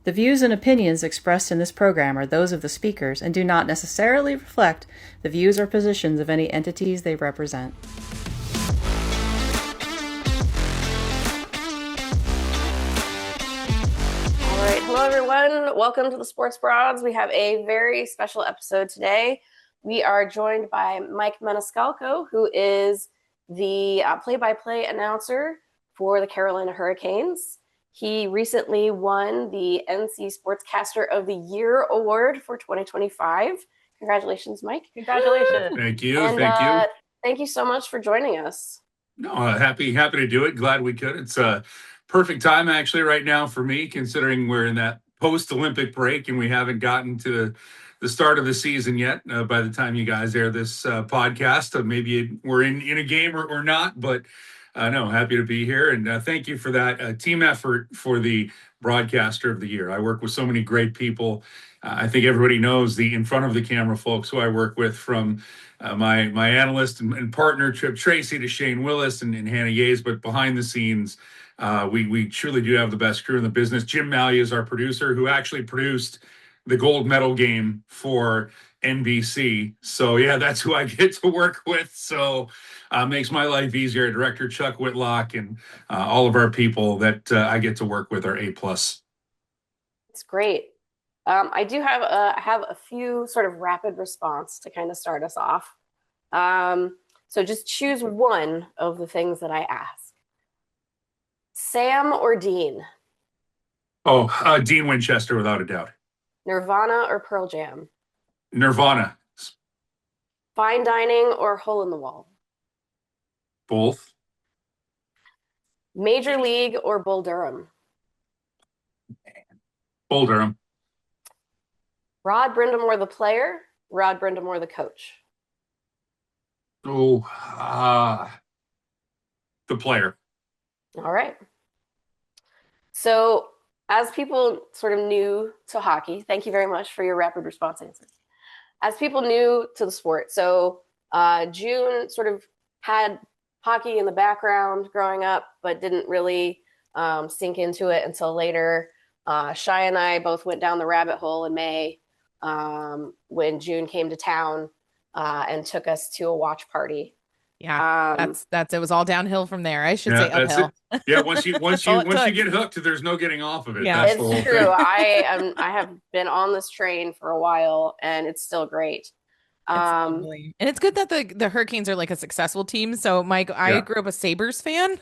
The views and opinions expressed in this program are those of the speakers and do not necessarily reflect the views or positions of any entities they represent. All right, hello everyone. Welcome to the Sports Broads. We have a very special episode today. We are joined by Mike Maniscalco, who is the play-by-play announcer for the Carolina Hurricanes. He recently won the NC Sportscaster of the Year award for 2025. Congratulations, Mike. Congratulations. Thank you. Thank you so much for joining us. No, happy to do it. Glad we could. It's a perfect time actually right now for me, considering we're in that post-Olympic break and we haven't gotten to the start of the season yet. By the time you guys air this podcast, maybe we're in a game or not, but no, happy to be here. And thank you for that team effort for the Broadcaster of the Year. I work with so many great people. I think everybody knows the in front of the camera folks who I work with, from my analyst and partner, Trip Tracy, to Shane Willis and Hannah Yates. But behind the scenes, we truly do have the best crew in the business. Jim Mallia is our producer, who actually produced the gold medal game for NBC. So yeah, that's who I get to work with. So makes my life easier. Director Chuck Whitlock and all of our people that I get to work with are A+. It's great. I do have a few sort of rapid response to kind of start us off. So just choose one of the things that I ask. Sam or Dean? Oh, Dean Winchester, without a doubt. Nirvana or Pearl Jam? Nirvana. Fine dining or hole in the wall? Both. Major League or Bull Durham? Bull Durham. Rod Brindamore the player, Rod Brindamore the coach? Oh, the player. All right. So as people sort of new to hockey, thank you very much for your rapid response answers. As people new to the sport, so June sort of had hockey in the background growing up, but didn't really sink into it until later. Shai and I both went down the rabbit hole in May when June came to town and took us to a watch party. Yeah, that's it was all downhill from there. I should say uphill. Yeah, once you get hooked, there's no getting off of it. Yeah, that's it's true. I have been on this train for a while, and it's still great. And it's good that the Hurricanes are like a successful team. So, Mike, I grew up a Sabres fan,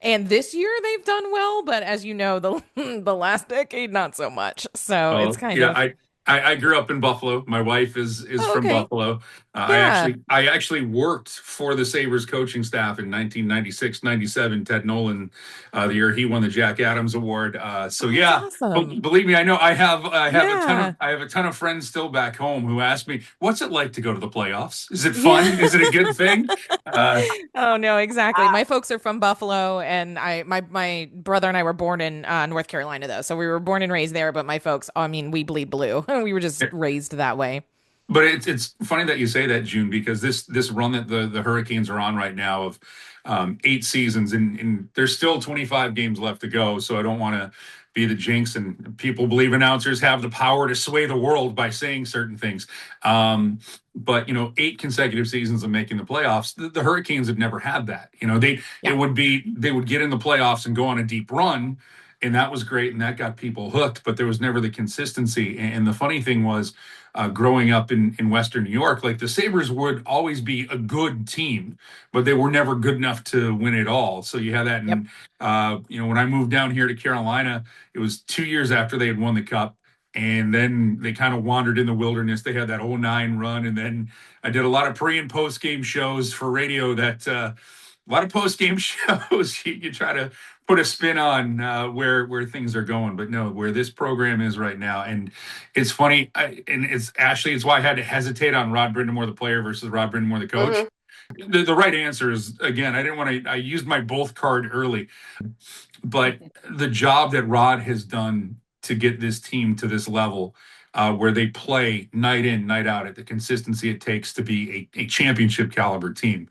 and this year they've done well, but as you know, the last decade not so much. So it's kind of. I grew up in Buffalo. My wife is from Buffalo. I actually worked for the Sabres coaching staff in 1996, 97. Ted Nolan, the year he won the Jack Adams Award. Awesome. Believe me, I know. I have a ton of friends still back home who ask me, "What's it like to go to the playoffs? Is it fun? Is it a good thing?" Oh no, exactly. My folks are from Buffalo, and my brother and I were born in North Carolina, though, so we were born and raised there. But my folks, I mean, we bleed blue. We were just raised that way. But it's funny that you say that, June, because this run that the Hurricanes are on right now of 8 seasons, and there's still 25 games left to go. So I don't want to be the jinx, and people believe announcers have the power to sway the world by saying certain things. But 8 consecutive seasons of making the playoffs, the Hurricanes have never had that. They would get in the playoffs and go on a deep run. And that was great, and that got people hooked, but there was never the consistency. And the funny thing was, growing up in Western New York, like the Sabres would always be a good team, but they were never good enough to win it all. So you had that. Yep. And, when I moved down here to Carolina, it was 2 years after they had won the Cup. And then they kind of wandered in the wilderness. They had that 2009 run. And then I did a lot of pre and post game shows for radio a lot of post game shows. You try to put a spin on where things are going, but no, where this program is right now. And it's funny, it's why I had to hesitate on Rod Brindamore the player versus Rod Brindamore the coach. Mm-hmm. The right answer is, again, I used my both card early, but the job that Rod has done to get this team to this level, where they play night in, night out at the consistency it takes to be a championship caliber team.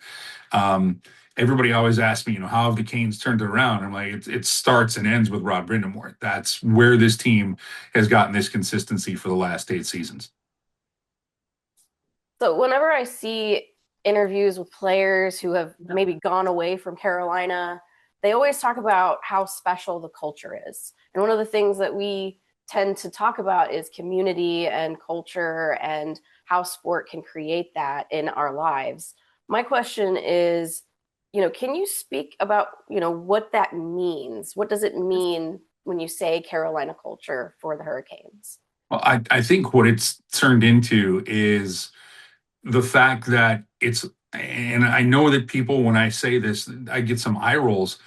everybody always asks me, how have the Canes turned it around? I'm like, it starts and ends with Rod Brindamore. That's where this team has gotten this consistency for the last 8 seasons. So whenever I see interviews with players who have maybe gone away from Carolina, they always talk about how special the culture is. And one of the things that we tend to talk about is community and culture and how sport can create that in our lives. My question is, can you speak about, what that means? What does it mean when you say Carolina culture for the Hurricanes? Well, I think what it's turned into is the fact that and I know that people, when I say this, I get some eye rolls.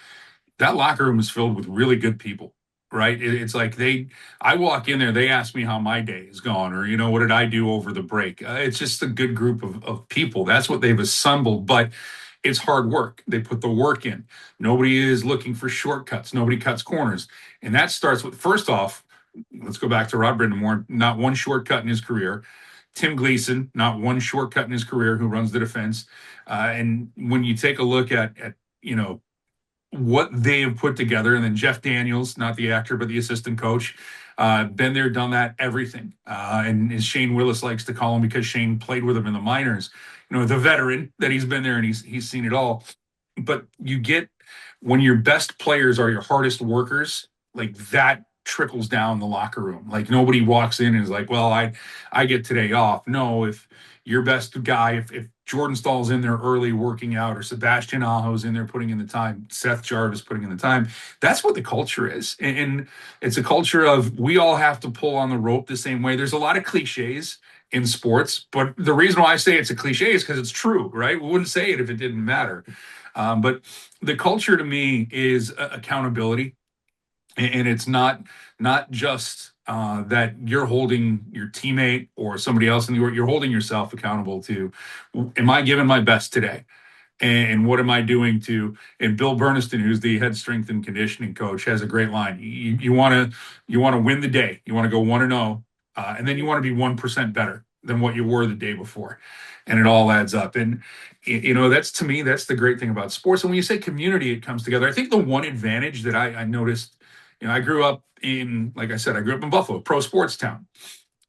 That locker room is filled with really good people, right? It's like I walk in there, they ask me how my day is gone, or, what did I do over the break? It's just a good group of people. That's what they've assembled, but it's hard work. They put the work in. Nobody is looking for shortcuts. Nobody cuts corners. And that starts with, first off, let's go back to Rod Brindamore, not one shortcut in his career. Tim Gleason, not one shortcut in his career, who runs the defense. And when you take a look at what they have put together, and then Jeff Daniels, not the actor, but the assistant coach, been there, done that, everything. And as Shane Willis likes to call him, because Shane played with him in the minors, the veteran that he's been there and he's seen it all. But you get, when your best players are your hardest workers, like that trickles down the locker room. Like nobody walks in and is like, well, I get today off. No, if your best guy, if Jordan Stahl's in there early working out, or Sebastian Aho's in there putting in the time, Seth Jarvis putting in the time, that's what the culture is. And it's a culture of, we all have to pull on the rope the same way. There's a lot of cliches in sports, but the reason why I say it's a cliche is because it's true, right? We wouldn't say it if it didn't matter. But the culture to me is accountability. And it's not just that you're holding your teammate or somebody else in the org, you're holding yourself accountable to, am I giving my best today? And what am I doing to, and Bill Burniston, who's the head strength and conditioning coach, has a great line. You want to win the day. You want to go 1-0, and then you want to be 1% better than what you were the day before. And it all adds up. And, that's, to me, that's the great thing about sports. And when you say community, it comes together. I think the one advantage that I noticed, I grew up in, like I said, I grew up in Buffalo, pro sports town.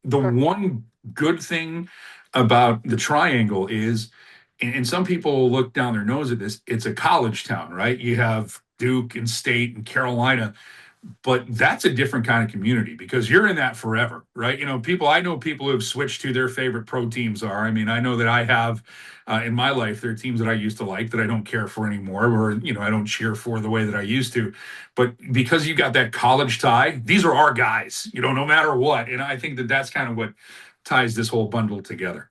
The one good thing about the Triangle is, and some people look down their nose at this, it's a college town, right? You have Duke and State and Carolina, but that's a different kind of community because you're in that forever, right? I know people who have switched to their favorite pro teams are. I mean, I know that I have in my life, there are teams that I used to like that I don't care for anymore, or, I don't cheer for the way that I used to. But because you got that college tie, these are our guys, no matter what. And I think that that's kind of what ties this whole bundle together.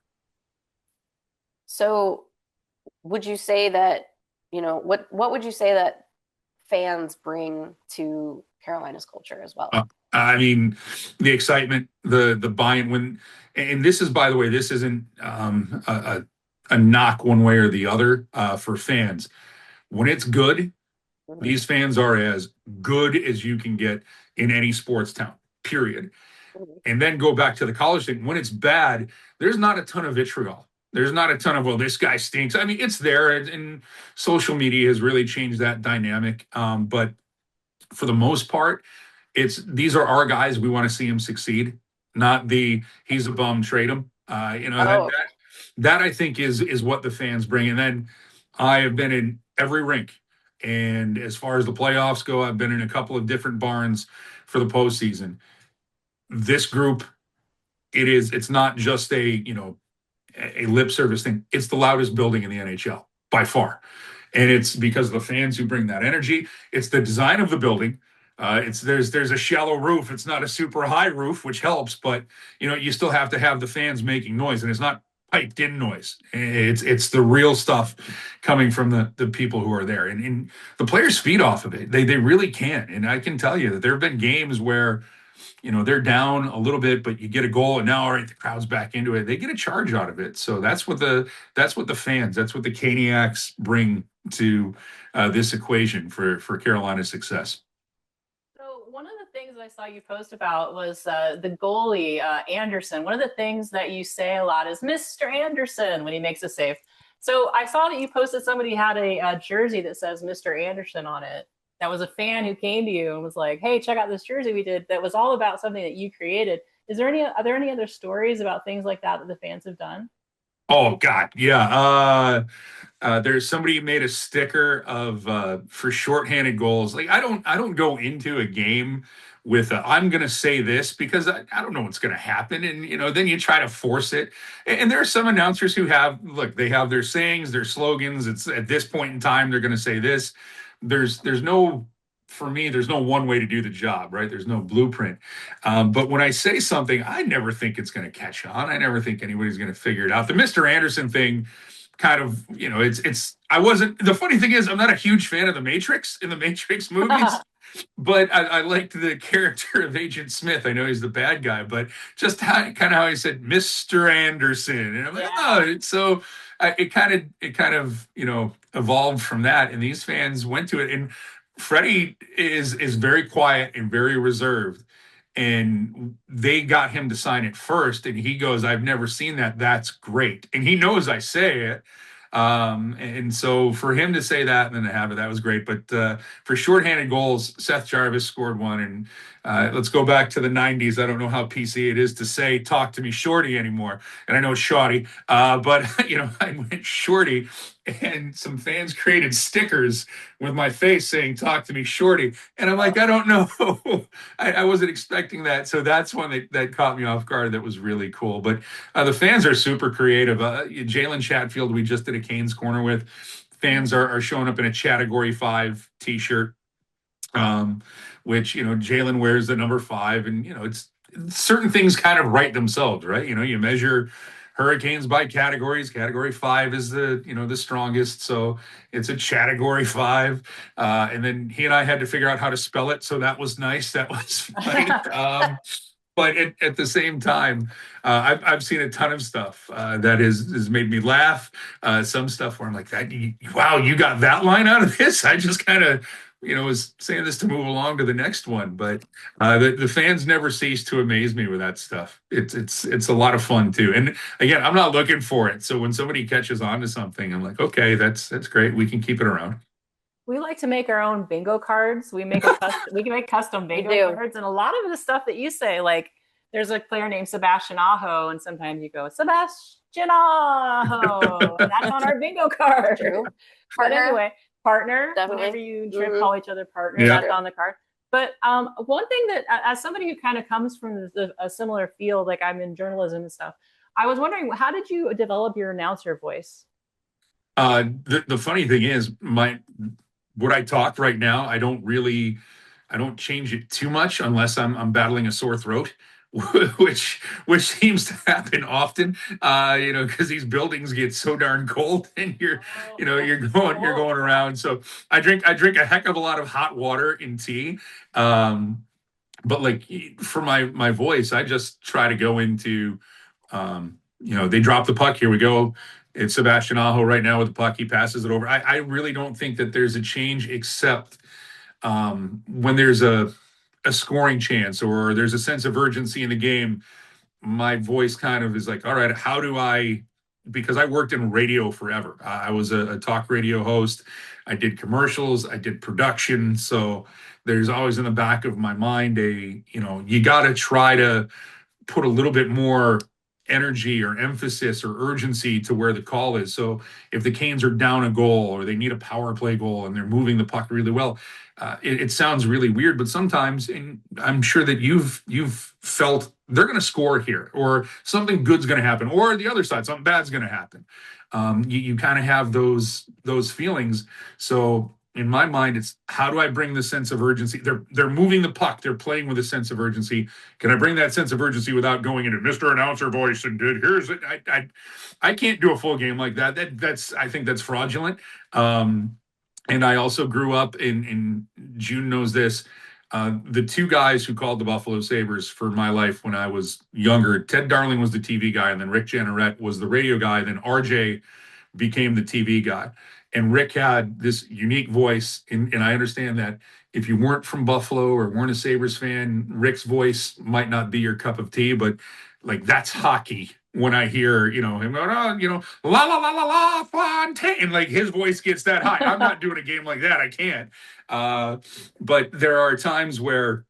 So would you say that, what would you say that fans bring to Carolina's culture as well? I mean, the excitement, the buy-in, and this is, by the way, this isn't a knock one way or the other for fans. When it's good, these fans are as good as you can get in any sports town, period. And then go back to the college thing. When it's bad, there's not a ton of vitriol. There's not a ton of, well, this guy stinks. I mean, it's there, and social media has really changed that dynamic. But for the most part, these are our guys. We want to see him succeed, not he's a bum, trade him. That I think is what the fans bring. And then I have been in every rink. And as far as the playoffs go, I've been in a couple of different barns for the postseason. This group, it's not just a lip service thing. It's the loudest building in the NHL by far. And it's because of the fans who bring that energy. It's the design of the building. There's a shallow roof. It's not a super high roof, which helps, but you still have to have the fans making noise, and it's not piped in noise. It's the real stuff coming from the people who are there, and the players feed off of it. They really can. And I can tell you that there have been games where they're down a little bit, but you get a goal, and now, all right, the crowd's back into it. They get a charge out of it. So that's what the fans, that's what the Caniacs bring to this equation for Carolina's success. So one of the things I saw you post about was the goalie, Anderson. One of the things that you say a lot is Mr. Anderson when he makes a save. So I saw that you posted somebody had a jersey that says Mr. Anderson on it. That was a fan who came to you and was like, "Hey, check out this jersey we did." That was all about something that you created. Are there any other stories about things like that the fans have done? Oh God, yeah. There's somebody who made a sticker of for shorthanded goals. Like I don't go into a game with I'm going to say this because I don't know what's going to happen, and then you try to force it. And there are some announcers who they have their sayings, their slogans. It's at this point in time they're going to say this. There's no For me, there's no one way to do the job, right? There's no blueprint. But when I say something, I never think it's going to catch on. I never think anybody's going to figure it out. The Mr. Anderson thing kind of, I wasn't, the funny thing is, I'm not a huge fan of the Matrix in the Matrix movies, but I liked the character of Agent Smith. I know he's the bad guy, but just kind of how he said, Mr. Anderson. And I'm like, so it kind of, evolved from that. And these fans went to it. And Freddie is very quiet and very reserved. And they got him to sign it first. And he goes, I've never seen that. That's great. And he knows I say it. And so for him to say that and then to have it, that was great. But for shorthanded goals, Seth Jarvis scored one. And let's go back to the 90s. I don't know how PC it is to say talk to me shorty anymore. And I know it's shoddy. But I went shorty, and some fans created stickers with my face saying talk to me shorty. And I'm like, I don't know. I wasn't expecting that. So that's one that caught me off guard. That was really cool. But the fans are super creative. Jalen Chatfield, we just did a Canes Corner with. Fans are showing up in a Category 5 t-shirt, which, Jalen wears the number 5. And, it's certain things kind of write themselves, right? You measure Hurricanes by categories. Category 5 is the strongest. So it's a Category 5. And then he and I had to figure out how to spell it. So that was nice. That was funny. But at the same time, I've seen a ton of stuff that has made me laugh. Some stuff where I'm like, wow, you got that line out of this? I just kind of, was saying this to move along to the next one. But the fans never cease to amaze me with that stuff. It's a lot of fun too. And again, I'm not looking for it. So when somebody catches on to something, I'm like, okay, that's great. We can keep it around. We like to make our own bingo cards. We can make custom bingo cards, and a lot of the stuff that you say, like there's a player named Sebastian Aho, and sometimes you go Sebastian Aho, and that's on our bingo card. True. But anyway, partner. Definitely. Whenever you call each other partner, that's on the card. But one thing that, as somebody who kind of comes from a similar field, like I'm in journalism and stuff, I was wondering, how did you develop your announcer voice? The funny thing is, what I talk right now, I don't change it too much unless I'm battling a sore throat, which seems to happen often, because these buildings get so darn cold and you're going around. So I drink a heck of a lot of hot water and tea. But like for my voice, I just try to go into, they drop the puck. Here we go. It's Sebastian Aho right now with the puck. He passes it over. I really don't think that there's a change except when there's a scoring chance or there's a sense of urgency in the game. My voice kind of is like, all right, how do I, because I worked in radio forever. I was a talk radio host. I did commercials. I did production. So there's always in the back of my mind you got to try to put a little bit more energy or emphasis or urgency to where the call is. So if the Canes are down a goal or they need a power play goal and they're moving the puck really well, it sounds really weird, but sometimes, and I'm sure that you've felt they're going to score here or something good's going to happen, or the other side, something bad's going to happen. You kind of have those feelings. So in my mind, it's how do I bring the sense of urgency? They're moving the puck. They're playing with a sense of urgency. Can I bring that sense of urgency without going into Mr. Announcer voice and here's it? I can't do a full game like that. I think that's fraudulent. And I also grew up in June knows this. The two guys who called the Buffalo Sabres for my life when I was younger, Ted Darling was the TV guy, and then Rick Janneret was the radio guy. Then RJ became the TV guy. And Rick had this unique voice. And I understand that if you weren't from Buffalo or weren't a Sabres fan, Rick's voice might not be your cup of tea, but like that's hockey when I hear, him going, oh, la la la la la Fontaine, like his voice gets that high. I'm not doing a game like that. I can't. But there are times where,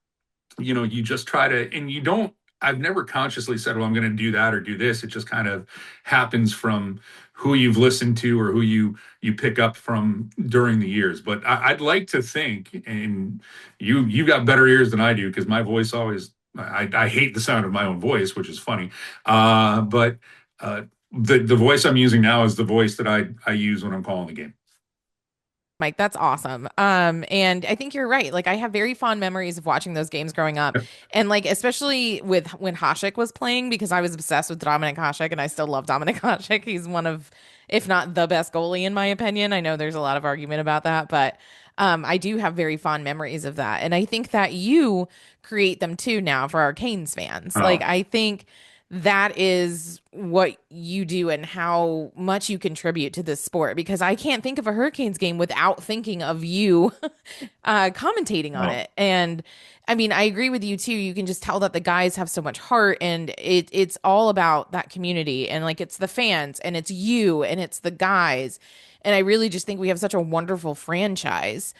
you just try to, and you don't, I've never consciously said, well, I'm going to do that or do this. It just kind of happens from who you've listened to or who you pick up from during the years. But I'd like to think, and you've got better ears than I do, because my voice always, I hate the sound of my own voice, which is funny. But the voice I'm using now is the voice that I use when I'm calling the game. Mike, that's awesome. And I think you're right. Like I have very fond memories of watching those games growing up. And like especially with when Hasek was playing, because I was obsessed with Dominik Hasek and I still love Dominik Hasek. He's one of, if not the best goalie in my opinion. I know there's a lot of argument about that, but I do have very fond memories of that. And I think that you create them too now for our Canes fans. Oh. Like I think that is what you do and how much you contribute to this sport, because I can't think of a Hurricanes game without thinking of you commentating on it. And I mean, I agree with you too. You can just tell that the guys have so much heart, and it's all about that community, and like it's the fans and it's you and it's the guys. And I really just think we have such a wonderful franchise.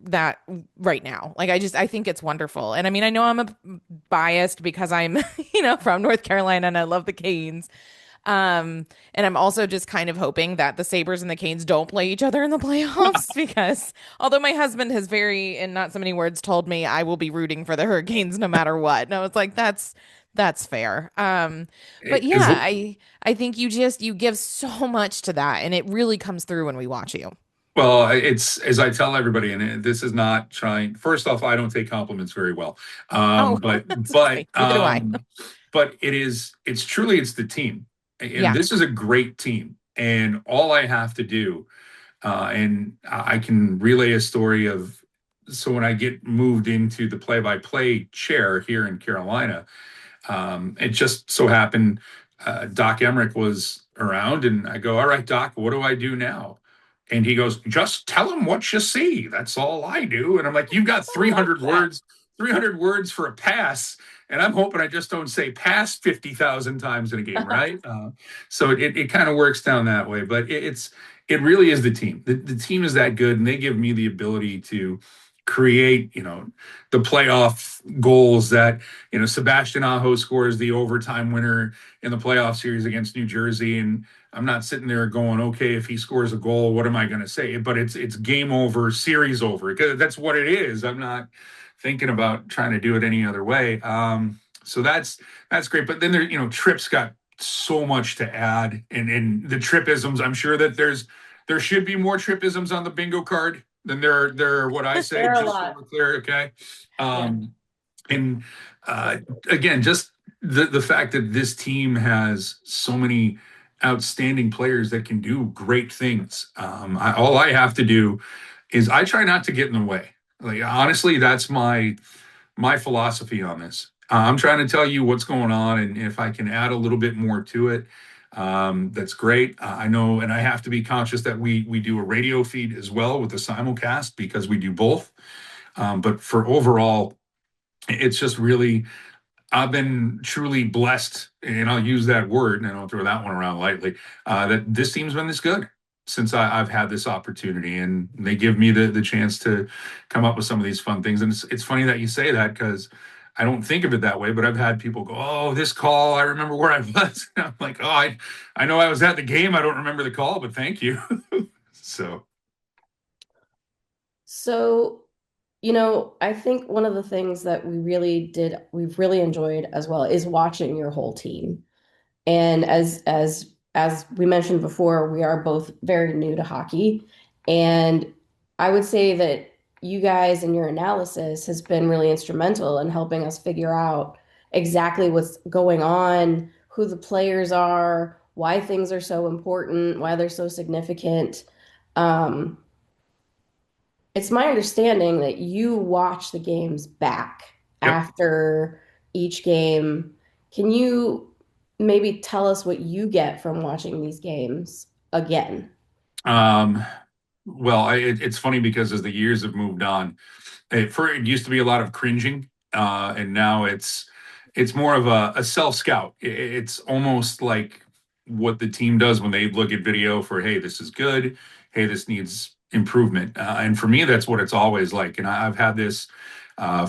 That right now, like I think it's wonderful. And I mean, I know I'm biased because I'm from North Carolina and I love the Canes, and I'm also just kind of hoping that the Sabres and the Canes don't play each other in the playoffs, because although my husband has very, in not so many words, told me I will be rooting for the Hurricanes no matter what, and I was like, that's fair. But yeah, I think you give so much to that, and it really comes through when we watch you. Well, it's, as I tell everybody, and this is not trying. First off, I don't take compliments very well. But it's truly, it's the team, and this is a great team. And all I have to do, and I can relay a story of, so when I get moved into the play-by-play chair here in Carolina, it just so happened Doc Emmerich was around, and I go, all right, Doc, what do I do now? And he goes, just tell them what you see. That's all I do. And I'm like, you've got 300 words for a pass. And I'm hoping I just don't say pass 50,000 times in a game, right? So it kind of works down that way. But it really is the team. The team is that good, and they give me the ability to create, the playoff goals that, Sebastian Aho scores the overtime winner in the playoff series against New Jersey. And I'm not sitting there going, okay, if he scores a goal, what am I going to say? But it's game over, series over. That's what it is. I'm not thinking about trying to do it any other way. So that's great. But then Tripp's got so much to add, and the Trippisms. I'm sure that there should be more Trippisms on the bingo card than there are what I say. Just so we're clear, okay. And again, just the fact that this team has so many outstanding players that can do great things. All I have to do is I try not to get in the way. Like, honestly, that's my philosophy on this. I'm trying to tell you what's going on, and if I can add a little bit more to it, that's great. I know, and I have to be conscious that we do a radio feed as well with the simulcast, because we do both. But for overall, it's just really, I've been truly blessed, and I'll use that word, and I don't throw that one around lightly, that this team's been this good since I've had this opportunity, and they give me the chance to come up with some of these fun things. And it's funny that you say that, because I don't think of it that way, but I've had people go, oh, this call, I remember where I was. And I'm like, oh, I know I was at the game. I don't remember the call, but thank you. So, I think one of the things that we've really enjoyed as well is watching your whole team. And as we mentioned before, we are both very new to hockey. And I would say that you guys and your analysis has been really instrumental in helping us figure out exactly what's going on, who the players are, why things are so important, why they're so significant. It's my understanding that you watch the games back after each game. Can you maybe tell us what you get from watching these games again? Well, it's funny, because as the years have moved on, it used to be a lot of cringing, and now it's it's more of a self scout. It's almost like what the team does when they look at video for, hey, this is good. Hey, this needs improvement. And for me, that's what it's always like. And I've had this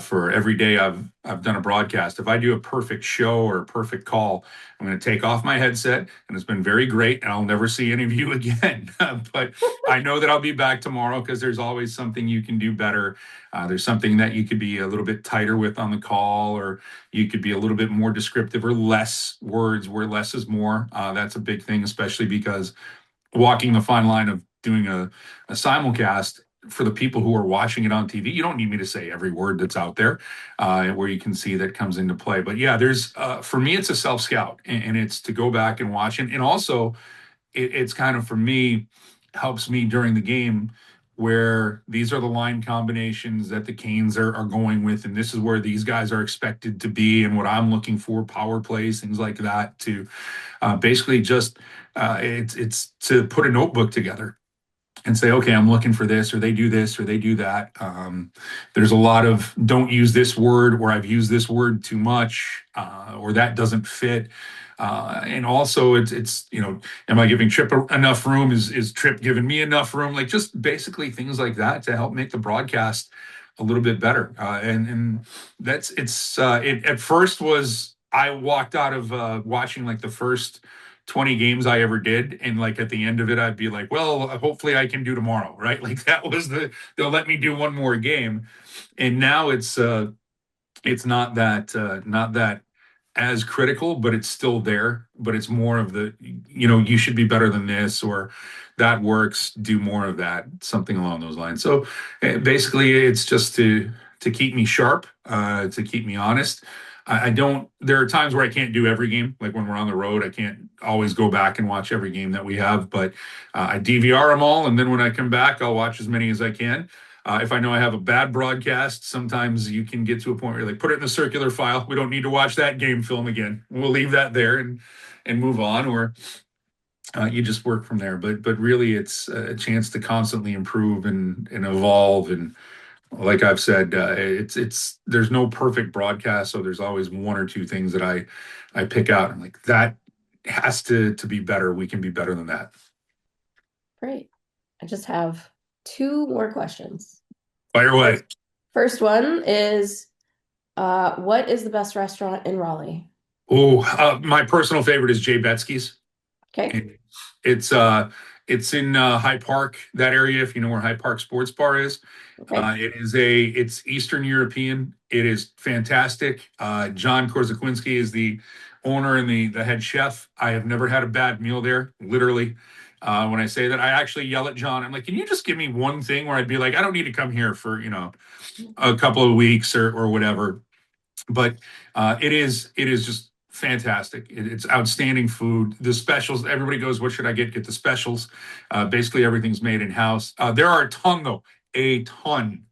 for every day I've done a broadcast. If I do a perfect show or a perfect call, I'm going to take off my headset, and it's been very great, and I'll never see any of you again. But I know that I'll be back tomorrow because there's always something you can do better. There's something that you could be a little bit tighter with on the call, or you could be a little bit more descriptive, or less words where less is more. That's a big thing, especially because walking the fine line of doing a simulcast for the people who are watching it on TV, you don't need me to say every word that's out there where you can see that comes into play. But yeah, there's for me, it's a self scout, and it's to go back and watch it. And also it's kind of, for me, helps me during the game, where these are the line combinations that the Canes are going with, and this is where these guys are expected to be, and what I'm looking for, power plays, things like that, to basically just it's to put a notebook together and say, okay, I'm looking for this, or they do this, or they do that. There's a lot of don't use this word, or I've used this word too much, or that doesn't fit. And also it's, am I giving Trip enough room? Is Trip giving me enough room? Like, just basically things like that to help make the broadcast a little bit better. And that's, it at first was, I walked out of watching like the first 20 games I ever did, and like at the end of it, I'd be like, well, hopefully I can do tomorrow, right? Like, that was they'll let me do one more game. And now it's not that as critical, but it's still there. But it's more of the, you should be better than this, or that works, do more of that, something along those lines. So basically, it's just to keep me sharp, to keep me honest. I don't, there are times where I can't do every game. Like when we're on the road, I can't always go back and watch every game that we have, but I DVR them all. And then when I come back, I'll watch as many as I can. If I know I have a bad broadcast, sometimes you can get to a point where you're like, put it in the circular file. We don't need to watch that game film again. We'll leave that there and move on, or you just work from there. But really, it's a chance to constantly improve and evolve. And like I've said, it's there's no perfect broadcast, so there's always one or two things that I pick out. I'm like, that has to be better. We can be better than that. Great. I just have two more questions. Fire away. First one is, what is the best restaurant in Raleigh? Oh, my personal favorite is Jay Betsky's. Okay. It's in High Park, that area, if you know where High Park Sports Bar is. Okay. It's Eastern European. It is fantastic. John Korzakwinski is the owner and the head chef. I have never had a bad meal there, literally. When I say that, I actually yell at John. I'm like, can you just give me one thing where I'd be like, I don't need to come here for, a couple of weeks or whatever. But it is just fantastic. It's outstanding food. The specials, everybody goes, what should I get? Get the specials. Basically, everything's made in-house. There are a ton, though. A ton.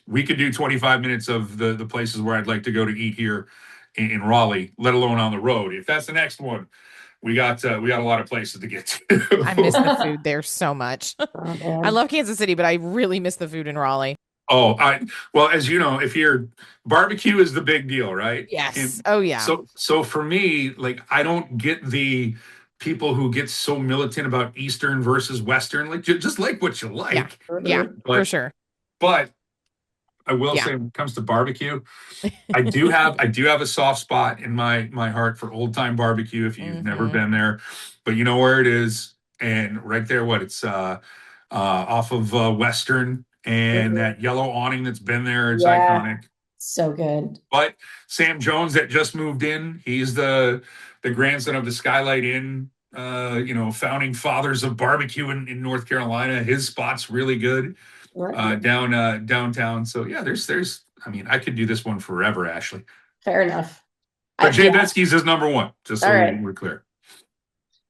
We could do 25 minutes of the places where I'd like to go to eat here in Raleigh, let alone on the road. If that's the next one, we got a lot of places to get to. I miss the food there so much. Oh, I love Kansas City, but I really miss the food in Raleigh. Oh, well, as you know, if you're barbecue is the big deal, right? Yes. Oh yeah. So for me, like, I don't get the people who get so militant about Eastern versus Western. Like, just like what you like. Yeah, for sure. But I will say, when it comes to barbecue, I do have a soft spot in my heart for old time barbecue. If you've never been there, but you know where it is, and right there, it's off of Western. And that yellow awning that's been there, it's iconic. So good. But Sam Jones that just moved in, he's the grandson of the Skylight Inn, founding fathers of barbecue in North Carolina. His spot's really good downtown. So yeah, there's I mean, I could do this one forever, Ashley. Fair enough. But Jay Betsky's is number one, just so we're clear.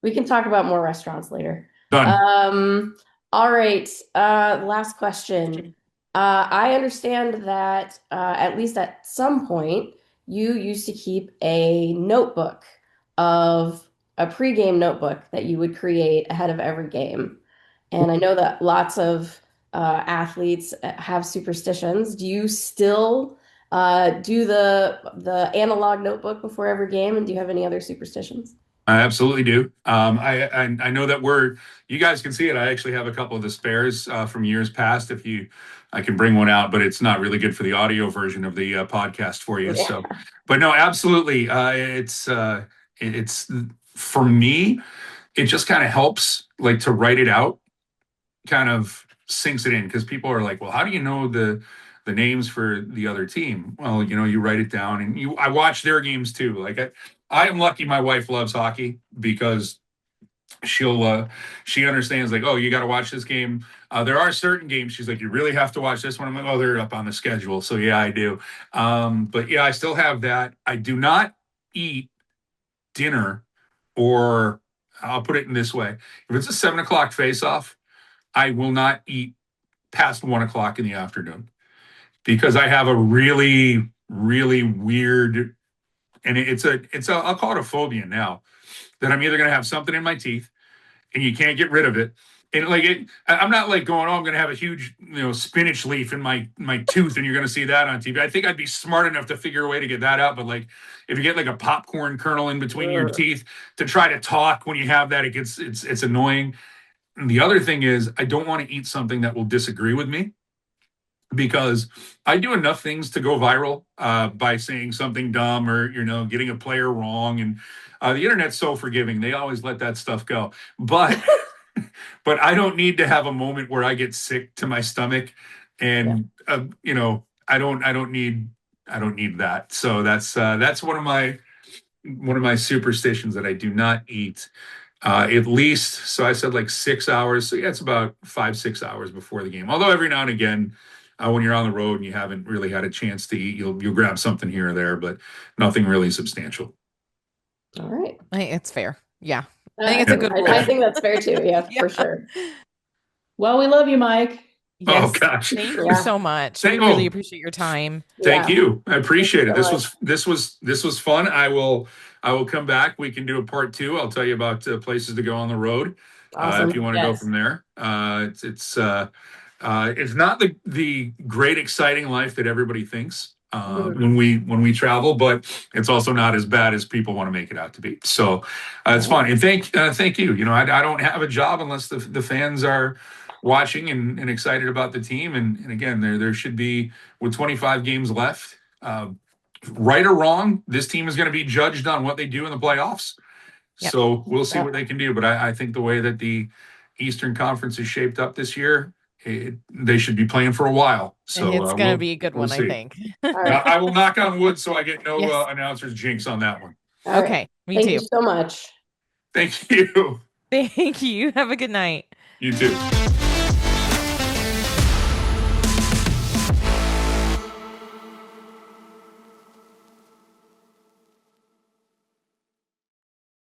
We can talk about more restaurants later. Done. All right. Last question. I understand that at least at some point you used to keep a notebook of a pregame notebook that you would create ahead of every game. And I know that lots of athletes have superstitions. Do you still Do the analog notebook before every game, and do you have any other superstitions? I absolutely do. I know that you guys can see it. I actually have a couple of the spares from years past. I can bring one out, but it's not really good for the audio version of the podcast for you. Yeah. So, but no, absolutely. It's for me, it just kind of helps like to write it out, kind of sinks it in because people are like, well, how do you know the names for the other team? Well, you write it down and I watch their games too. Like I am lucky my wife loves hockey because she understands like, oh, you got to watch this game. There are certain games she's like, you really have to watch this one. I'm like, oh, they're up on the schedule. So yeah, I do. But yeah, I still have that. I do not eat dinner, or I'll put it in this way. If it's a 7 o'clock face off, I will not eat past 1 o'clock in the afternoon because I have a really, really weird, and I'll call it a phobia now, that I'm either going to have something in my teeth and you can't get rid of it. And I'm not like going, oh, I'm going to have a huge, spinach leaf in my tooth and you're going to see that on TV. I think I'd be smart enough to figure a way to get that out. But like, if you get like a popcorn kernel in between your teeth to try to talk when you have that, it's annoying. And the other thing is I don't want to eat something that will disagree with me, because I do enough things to go viral by saying something dumb or, getting a player wrong. And the internet's so forgiving. They always let that stuff go. But but I don't need to have a moment where I get sick to my stomach. And, I don't need that. So that's one of my superstitions, that I do not eat at least, so I said like 6 hours. So yeah, it's about 5-6 hours before the game. Although every now and again, when you're on the road and you haven't really had a chance to eat, you'll grab something here or there, but nothing really substantial. All right. It's fair. Yeah. I think it's a good rule. I think that's fair too. Yeah, Yeah. for sure. Well, we love you, Mike. Yes. Oh gosh. Thank you so much. I really appreciate your time. Thank you. I appreciate it. So This was fun. I will come back. We can do a part 2. I'll tell you about places to go on the road. Awesome. If you want to go from there. It's not the great exciting life that everybody thinks when we travel, but it's also not as bad as people want to make it out to be. So it's fun. And thank you. I don't have a job unless the fans are watching and excited about the team. And again, there should be, with 25 games left, right or wrong, this team is going to be judged on what they do in the playoffs. Yep. So we'll see what they can do. But I think the way that the Eastern Conference is shaped up this year, they should be playing for a while. So it's going to be a good one, I think. I will knock on wood so I get no announcers jinx on that one. Okay, me too. Thank you so much. Thank you. Thank you. Have a good night. You too.